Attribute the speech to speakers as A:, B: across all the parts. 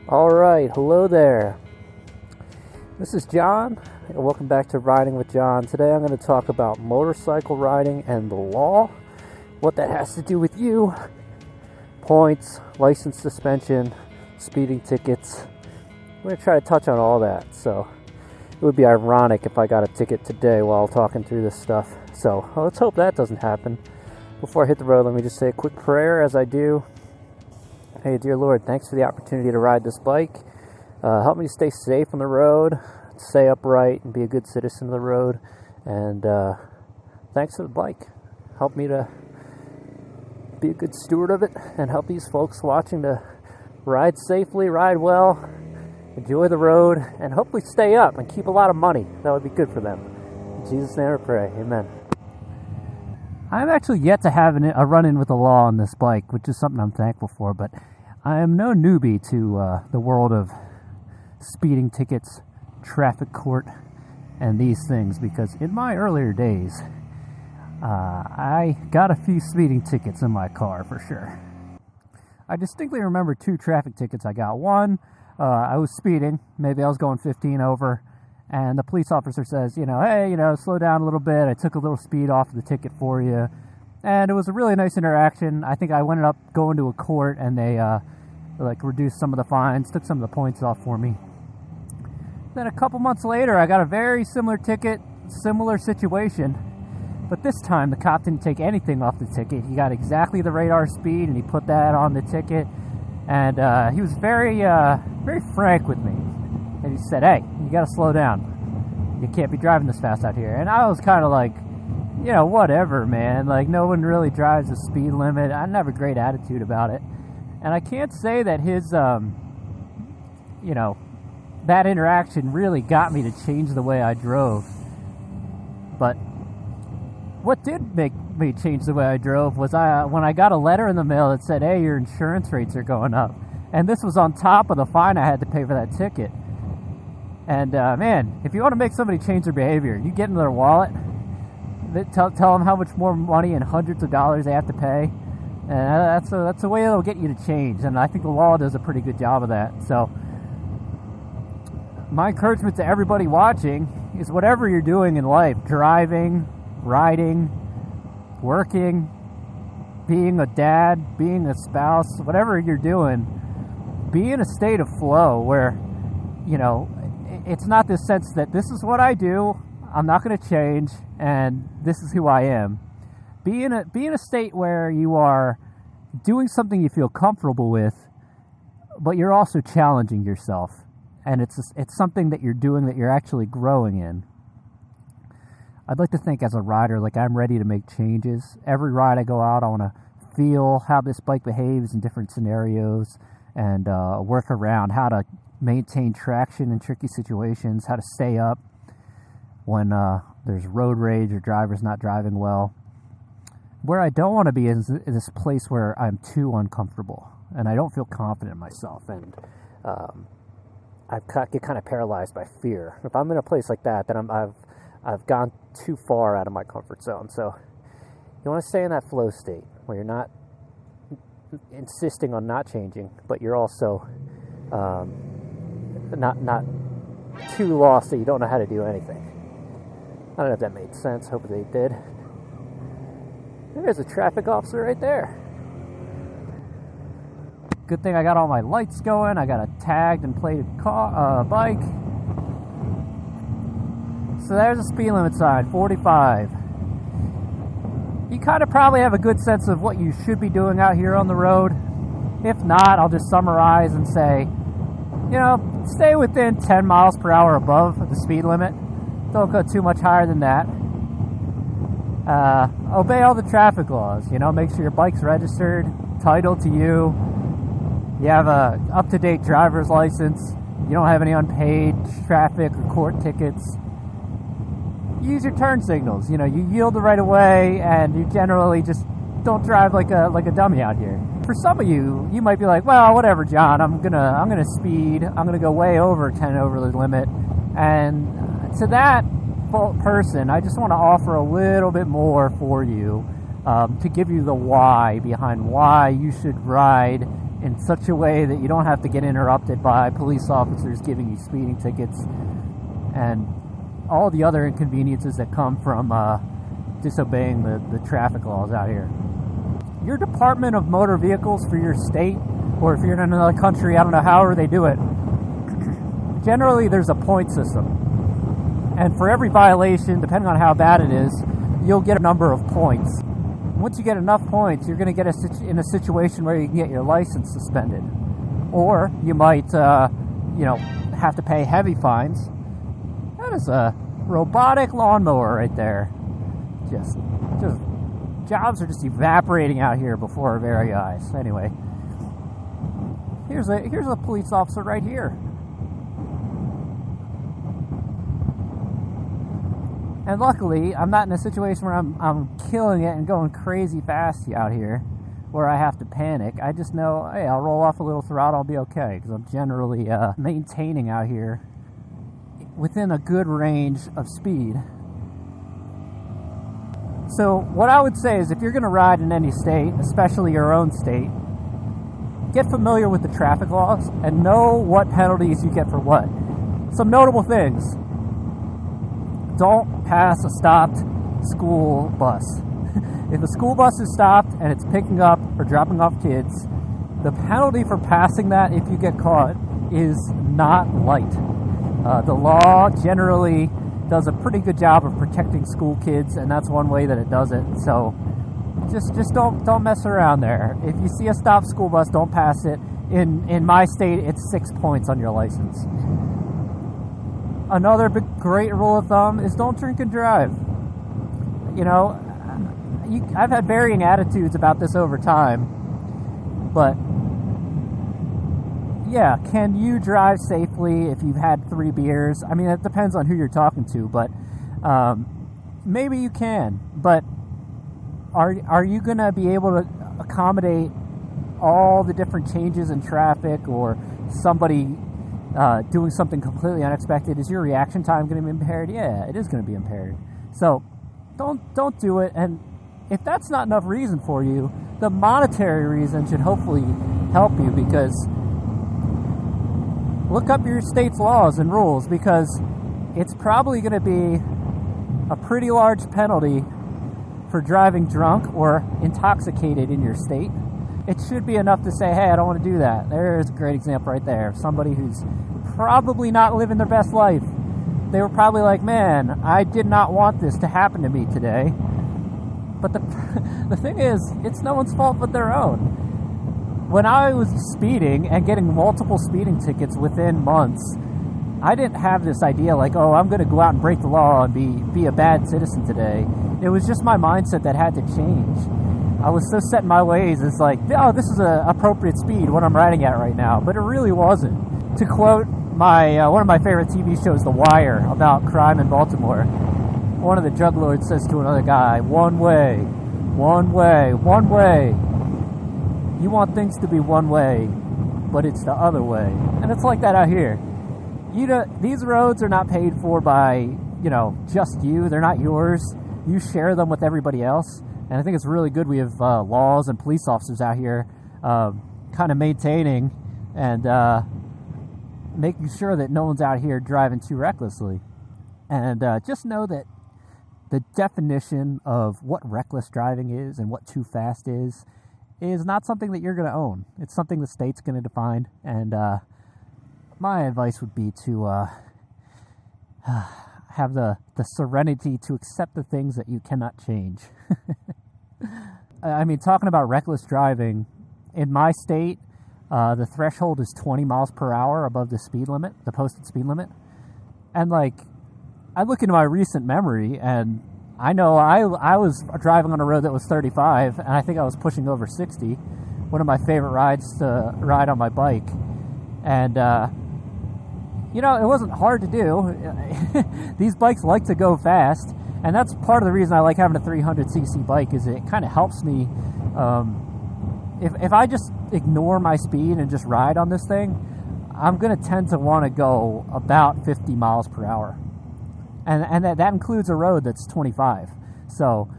A: Alright, hello there. This is John, and welcome back to Riding with John. Today I'm going to talk about motorcycle riding and the law, what that has to do with you, points, license suspension, speeding tickets. I'm going to try to touch on all that, so it would be ironic if I got a ticket today while talking through this stuff. So let's hope that doesn't happen. Before I hit the road, let me just say a quick prayer as I do. Hey, dear Lord, thanks for the opportunity to ride this bike. Help me to stay safe on the road, stay upright, and be a good citizen of the road. And thanks for the bike. Help me to be a good steward of it and help these folks watching to ride safely, ride well, enjoy the road, and hopefully stay up and keep a lot of money. That would be good for them. In Jesus' name I pray. Amen. I've actually yet to have a run-in with the law on this bike, which is something I'm thankful for, but I am no newbie to the world of speeding tickets, traffic court, and these things, because in my earlier days, I got a few speeding tickets in my car for sure. I distinctly remember 2 traffic tickets I got. One, I was speeding, maybe I was going 15 over, and the police officer says, hey, slow down a little bit. I took a little speed off of the ticket for you. And it was a really nice interaction. I think I ended up going to a court, and they reduced some of the fines, took some of the points off for me. Then a couple months later, I got a very similar ticket, similar situation. But this time, the cop didn't take anything off the ticket. He got exactly the radar speed, and he put that on the ticket. And he was very frank with me. And he said, hey, you got to slow down. You can't be driving this fast out here. And I was kind of like, whatever, man. Like, no one really drives the speed limit. I didn't have a great attitude about it. And I can't say that his, that interaction really got me to change the way I drove. But what did make me change the way I drove was when I got a letter in the mail that said, hey, your insurance rates are going up. And this was on top of the fine I had to pay for that ticket. And, man, if you want to make somebody change their behavior, you get into their wallet, tell them how much more money and hundreds of dollars they have to pay. And that's a way it'll get you to change. And I think the law does a pretty good job of that. So my encouragement to everybody watching is whatever you're doing in life, driving, riding, working, being a dad, being a spouse, whatever you're doing, be in a state of flow where, it's not this sense that this is what I do, I'm not going to change, and this is who I am. Be in a state where you are doing something you feel comfortable with, but you're also challenging yourself, and it's something that you're doing that you're actually growing in. I'd like to think as a rider, like I'm ready to make changes. Every ride I go out, I want to feel how this bike behaves in different scenarios and work around how to maintain traction in tricky situations, how to stay up when there's road rage or drivers not driving well. Where I don't want to be is this place where I'm too uncomfortable and I don't feel confident in myself, and I get kind of paralyzed by fear. If I'm in a place like that, then I've gone too far out of my comfort zone. So you want to stay in that flow state where you're not insisting on not changing, but you're also not too lost that you don't know how to do anything. I don't know if that made sense. Hopefully it did. There's a traffic officer right there. Good thing I got all my lights going. I got a tagged and plated bike. So there's a speed limit sign, 45. You kind of probably have a good sense of what you should be doing out here on the road. If not, I'll just summarize and say, stay within 10 miles per hour above the speed limit. Don't go too much higher than that. Obey all the traffic laws. Make sure your bike's registered, titled to you. You have a up-to-date driver's license. You don't have any unpaid traffic or court tickets. Use your turn signals. You yield the right of way, and you generally just don't drive like a dummy out here. For some of you might be like, well, whatever, John. I'm gonna speed. I'm gonna go way over 10 over the limit. And to that person, I just want to offer a little bit more for you to give you the why behind why you should ride in such a way that you don't have to get interrupted by police officers giving you speeding tickets and all the other inconveniences that come from disobeying the traffic laws out here. Your Department of Motor Vehicles for your state, or if you're in another country, I don't know, however they do it, generally there's a point system. And for every violation, depending on how bad it is, you'll get a number of points. Once you get enough points, you're going to get in a situation where you can get your license suspended. Or you might, have to pay heavy fines. That is a robotic lawnmower right there. Just jobs are just evaporating out here before our very eyes. Anyway, here's a police officer right here. And luckily, I'm not in a situation where I'm killing it and going crazy fast out here, where I have to panic. I just know, hey, I'll roll off a little throttle, I'll be okay, because I'm generally maintaining out here within a good range of speed. So what I would say is, if you're going to ride in any state, especially your own state, get familiar with the traffic laws and know what penalties you get for what. Some notable things. Don't pass a stopped school bus. If a school bus is stopped and it's picking up or dropping off kids, the penalty for passing that, if you get caught, is not light. The law generally does a pretty good job of protecting school kids, and that's one way that it does it. So just don't mess around there. If you see a stopped school bus, don't pass it. In my state, it's 6 points on your license. Another great rule of thumb is don't drink and drive. I've had varying attitudes about this over time, but yeah, can you drive safely if you've had 3 beers? I mean, it depends on who you're talking to, but maybe you can. But are you going to be able to accommodate all the different changes in traffic, or somebody doing something completely unexpected? Is your reaction time going to be impaired? Yeah, it is going to be impaired. So don't do it. And if that's not enough reason for you, the monetary reason should hopefully help you, because look up your state's laws and rules, because it's probably going to be a pretty large penalty for driving drunk or intoxicated in your state. It should be enough to say, hey, I don't want to do that. There's a great example right there. Somebody who's probably not living their best life. They were probably like, man, I did not want this to happen to me today. But the thing is, it's no one's fault but their own. When I was speeding and getting multiple speeding tickets within months, I didn't have this idea like, oh, I'm going to go out and break the law and be a bad citizen today. It was just my mindset that had to change. I was so set in my ways. It's like, oh, this is an appropriate speed, what I'm riding at right now. But it really wasn't. To quote one of my favorite TV shows, The Wire, about crime in Baltimore, one of the drug lords says to another guy, one way, one way, one way. You want things to be one way, but it's the other way. And it's like that out here. These roads are not paid for by, just you. They're not yours. You share them with everybody else. And I think it's really good we have laws and police officers out here kind of maintaining and making sure that no one's out here driving too recklessly. And just know that the definition of what reckless driving is and what too fast is not something that you're going to own. It's something the state's going to define. And my advice would be to have the serenity to accept the things that you cannot change. I mean, talking about reckless driving, in my state, the threshold is 20 miles per hour above the speed limit, the posted speed limit. And I look into my recent memory, and I know I was driving on a road that was 35, and I think I was pushing over 60. One of my favorite rides to ride on my bike. And, it wasn't hard to do. These bikes like to go fast. And that's part of the reason I like having a 300cc bike, is it kind of helps me. If I just ignore my speed and just ride on this thing, I'm going to tend to want to go about 50 miles per hour. And that includes a road that's 25. So,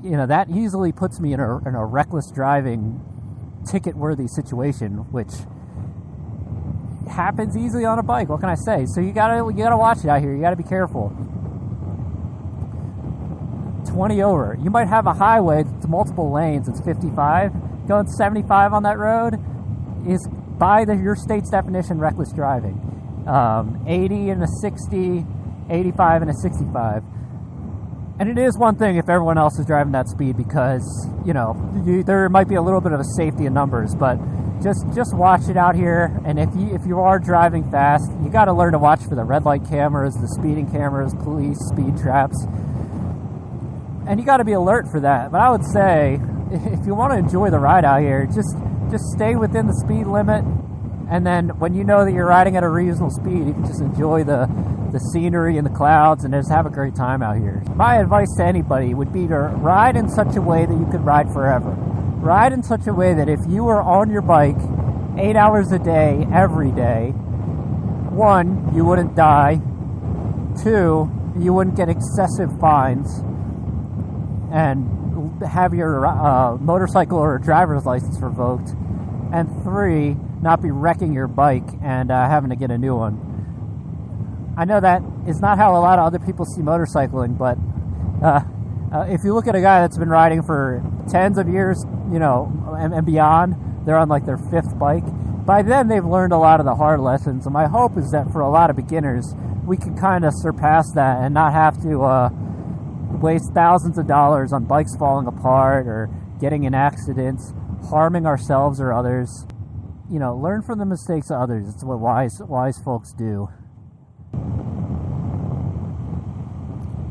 A: that easily puts me in a reckless driving ticket-worthy situation, which happens easily on a bike. What can I say? So you gotta watch it out here. You gotta be careful. 20 over. You might have a highway that's multiple lanes. It's 55. Going 75 on that road is, by your state's definition, reckless driving. 80 and a 60, 85 and a 65. And it is one thing if everyone else is driving that speed, because, you know, there might be a little bit of a safety in numbers, but just watch it out here. And if you are driving fast, you got to learn to watch for the red light cameras, the speeding cameras, police, speed traps. And you got to be alert for that. But I would say, if you want to enjoy the ride out here, just stay within the speed limit. And then when you know that you're riding at a reasonable speed, you can just enjoy the scenery and the clouds and just have a great time out here. My advice to anybody would be to ride in such a way that you could ride forever. Ride in such a way that if you were on your bike 8 hours a day, every day, 1, you wouldn't die, 2, you wouldn't get excessive fines and have your motorcycle or driver's license revoked, and 3, not be wrecking your bike and having to get a new one. I know that is not how a lot of other people see motorcycling, but if you look at a guy that's been riding for tens of years, you know, and beyond, they're on like their 5th bike. By then, they've learned a lot of the hard lessons, and my hope is that for a lot of beginners, we can kind of surpass that and not have to waste thousands of dollars on bikes falling apart or getting in accidents, harming ourselves or others. You know, learn from the mistakes of others. It's what wise folks do.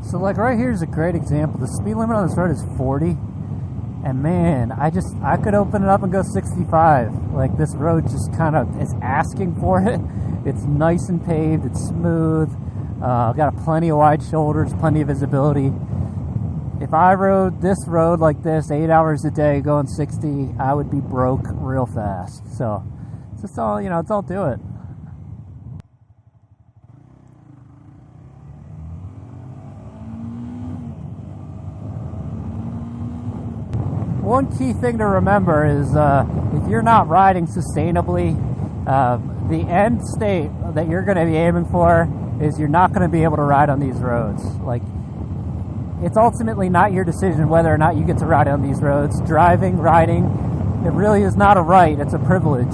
A: So like right here is a great example. The speed limit on this road is 40, and man, I could open it up and go 65. Like, this road just kind of is asking for it. It's nice and paved, it's smooth, got plenty of wide shoulders, plenty of visibility. If I rode this road like this 8 hours a day going 60, I would be broke real fast. So it's just all, you know, don't do it. One key thing to remember is if you're not riding sustainably, the end state that you're going to be aiming for is you're not going to be able to ride on these roads. Like, it's ultimately not your decision whether or not you get to ride on these roads. Riding, it really is not a right, it's a privilege.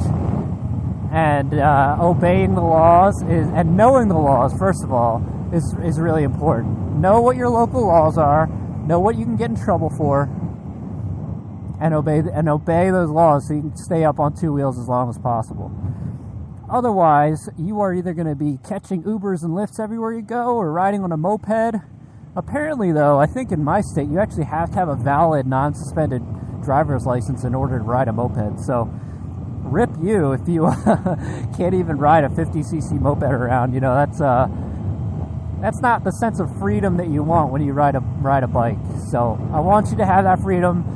A: And obeying the laws and knowing the laws, first of all, is really important. Know what your local laws are, know what you can get in trouble for, and obey those laws so you can stay up on 2 wheels as long as possible. Otherwise, you are either going to be catching Ubers and Lyfts everywhere you go or riding on a moped. Apparently, though, I think in my state, you actually have to have a valid, non-suspended driver's license in order to ride a moped. So, rip you if you can't even ride a 50cc moped around. You know, that's not the sense of freedom that you want when you ride a bike. So, I want you to have that freedom.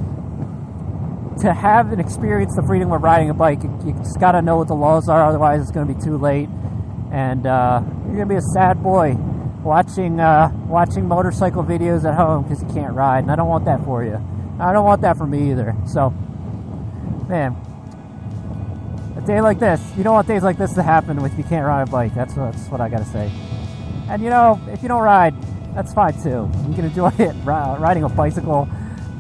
A: To have and experience the freedom of riding a bike, you just got to know what the laws are, otherwise it's going to be too late. And you're going to be a sad boy watching motorcycle videos at home because you can't ride, and I don't want that for you. I don't want that for me either. So, man, a day like this, you don't want days like this to happen if you can't ride a bike. That's what I got to say. And, you know, if you don't ride, that's fine too. You can enjoy it, riding a bicycle,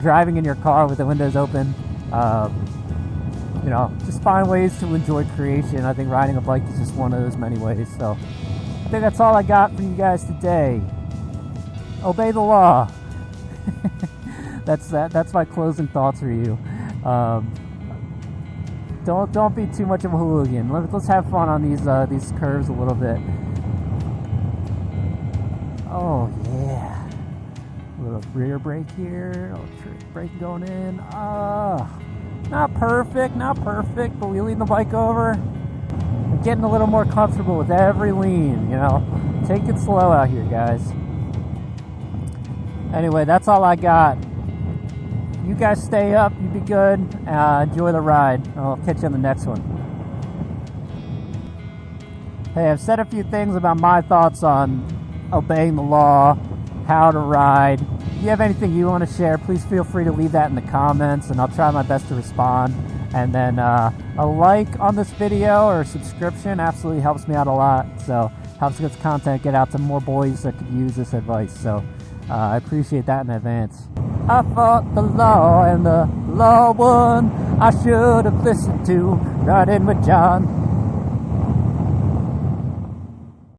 A: driving in your car with the windows open. You know, just find ways to enjoy creation. I think riding a bike is just one of those many ways. So I think that's all I got for you guys today. Obey the law. That's my closing thoughts for you. Don't be too much of a hooligan. Let's have fun on these curves a little bit. Oh yeah. A little rear brake here, a little brake going in. Not perfect, but we lean the bike over. I'm getting a little more comfortable with every lean, you know. Take it slow out here, guys. Anyway, that's all I got. You guys stay up, you be good, enjoy the ride. I'll catch you on the next one. Hey, I've said a few things about my thoughts on obeying the law, how to ride. If you have anything you want to share, please feel free to leave that in the comments, and I'll try my best to respond. And then a like on this video or a subscription absolutely helps me out a lot. So helps this content get out to more boys that could use this advice. So I appreciate that in advance. I fought the law and the law won. I should have listened to Riding with John.